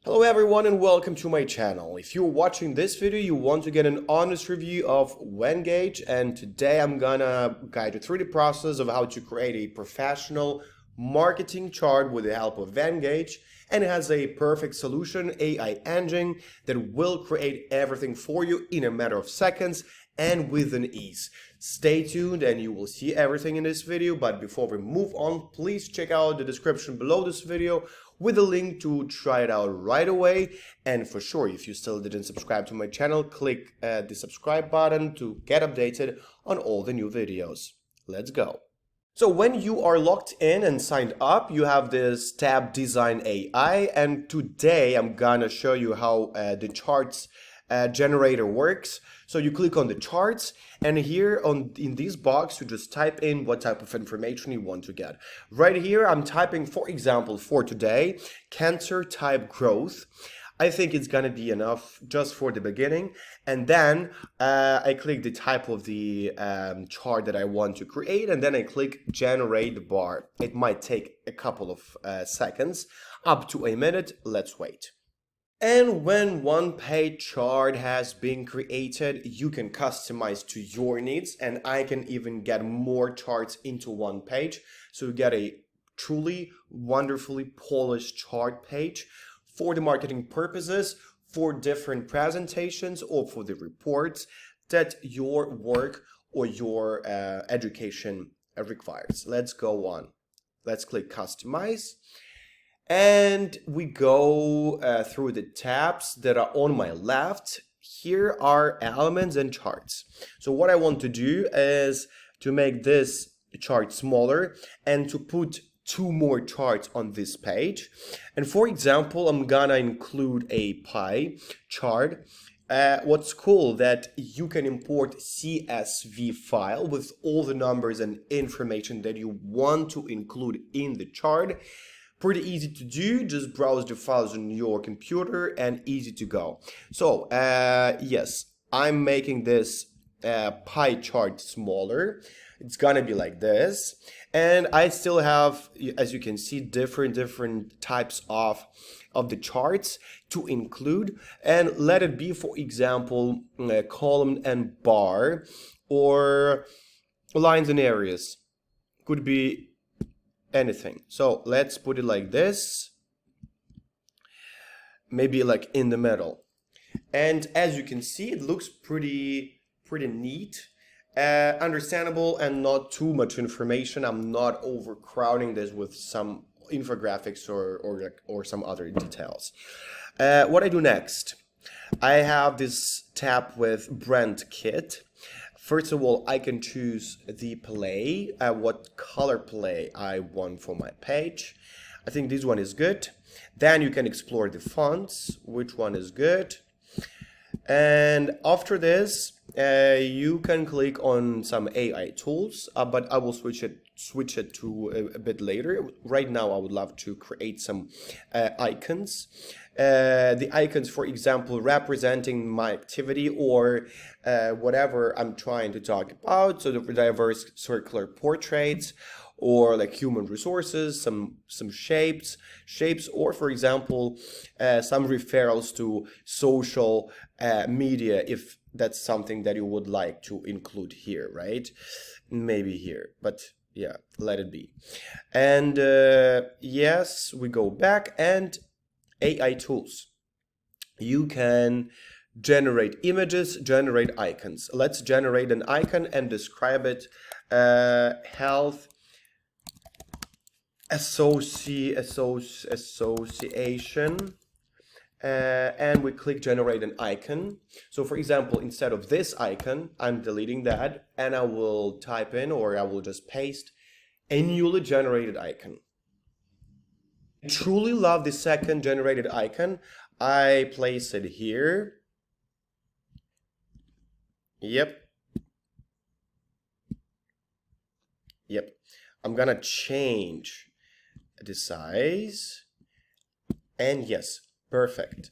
Hello everyone and welcome to my channel. If you're watching this video, you want to get an honest review of Venngage, and today I'm gonna guide you through the process of how to create a professional marketing chart with the help of Venngage, and it has a perfect solution, AI engine, that will create everything for you in a matter of seconds and with an ease. Stay tuned and you will see everything in this video, but before we move on, please check out the description below this video with a link to try it out right away. And for sure, if you still didn't subscribe to my channel, click the subscribe button to get updated on all the new videos. Let's go. So when you are logged in and signed up, you have this tab Design AI, and today I'm gonna show you how the charts generator works. So you click on the charts, and here in this box you just type in what type of information you want to get. Right here I'm typing, for example, for today, cancer type growth. I think it's gonna be enough just for the beginning, and then I click the type of the chart that I want to create, and then I click generate bar. It might take a couple of seconds, up to a minute. Let's wait. And when one page chart has been created, you can customize to your needs, and I can even get more charts into one page. So you get a truly wonderfully polished chart page for the marketing purposes, for different presentations, or for the reports that your work or your education requires. Let's go on. Let's click customize. And we go through the tabs that are on my left. Here are elements and charts. So what I want to do is to make this chart smaller and to put two more charts on this page. And for example, I'm gonna include a pie chart. What's cool that you can import CSV file with all the numbers and information that you want to include in the chart. Pretty easy to do, just browse the files on your computer and easy to go. So yes, I'm making this pie chart smaller. It's gonna be like this, and I still have, as you can see, different types of the charts to include, and let it be, for example, column and bar, or lines and areas. Could be anything. So let's put it like this, maybe like in the middle. And as you can see, it looks pretty neat, understandable, and not too much information. I'm not overcrowding this with some infographics or some other details. What I do next, I have this tab with brand kit. First of all, I can choose the play, what color play I want for my page. I think this one is good. Then you can explore the fonts, which one is good. And after this, you can click on some AI tools, but I will switch it to a bit later. Right now, I would love to create some icons. The icons, for example, representing my activity or whatever I'm trying to talk about. So the diverse circular portraits, or like human resources, some shapes, or for example, some referrals to social media, if that's something that you would like to include here, right? Maybe here, but yeah, let it be. And yes, we go back, and AI tools. You can generate images, generate icons. Let's generate an icon and describe it. Health Association. And we click generate an icon. So for example, instead of this icon, I'm deleting that, and I will type in, or I will just paste, a newly generated icon. I truly love the second generated icon. I place it here. Yep. I'm gonna change the size, and yes, perfect.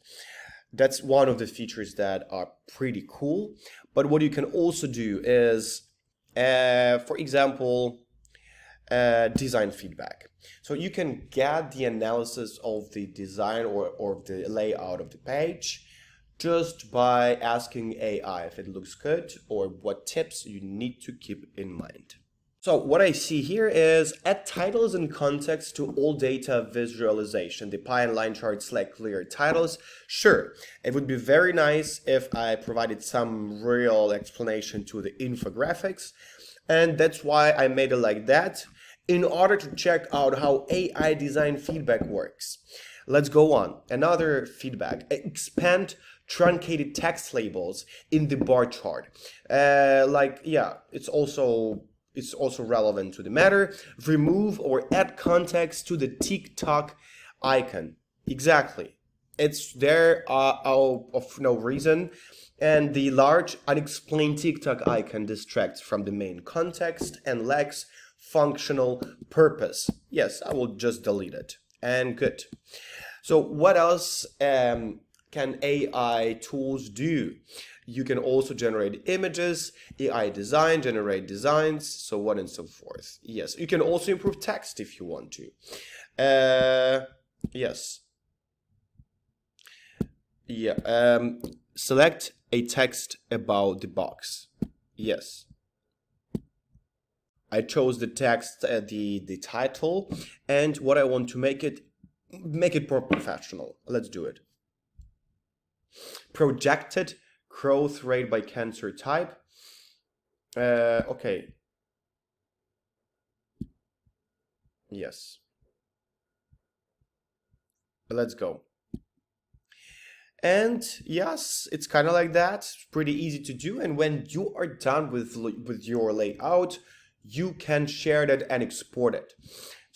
That's one of the features that are pretty cool. But what you can also do is, for example, design feedback. So you can get the analysis of the design or the layout of the page just by asking AI if it looks good or what tips you need to keep in mind. So what I see here is add titles and context to all data visualization. The pie and line charts like clear titles. Sure, it would be very nice if I provided some real explanation to the infographics, and that's why I made it like that in order to check out how AI design feedback works. Let's go on. Another feedback: expand truncated text labels in the bar chart. It's also relevant to the matter. Remove or add context to the TikTok icon. Exactly. It's there out of no reason. And the large unexplained TikTok icon distracts from the main context and lacks functional purpose. Yes, I will just delete it. And good. So what else can AI tools do? You can also generate images, AI design, generate designs, so on and so forth. Yes, you can also improve text if you want to. Yes. Yeah. Select a text about the box. Yes. I chose the text, the title, and what I want to make it more professional. Let's do it. Projected growth rate by cancer type. Okay. Yes. Let's go. And yes, it's kind of like that. It's pretty easy to do. And when you are done with your layout, you can share that and export it.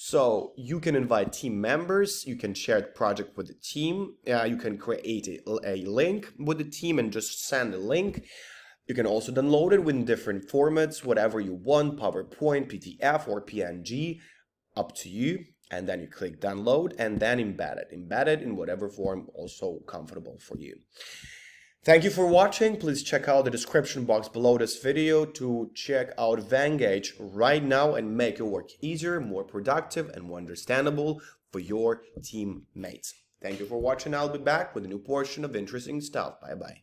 So you can invite team members, you can share the project with the team, you can create a link with the team and just send a link. You can also download it in different formats, whatever you want, PowerPoint, PDF, or PNG, up to you. And then you click download and then embed it. Embed it in whatever form also comfortable for you. Thank you for watching. Please check out the description box below this video to check out Venngage right now and make your work easier, more productive, and more understandable for your teammates. Thank you for watching. I'll be back with a new portion of interesting stuff. Bye-bye.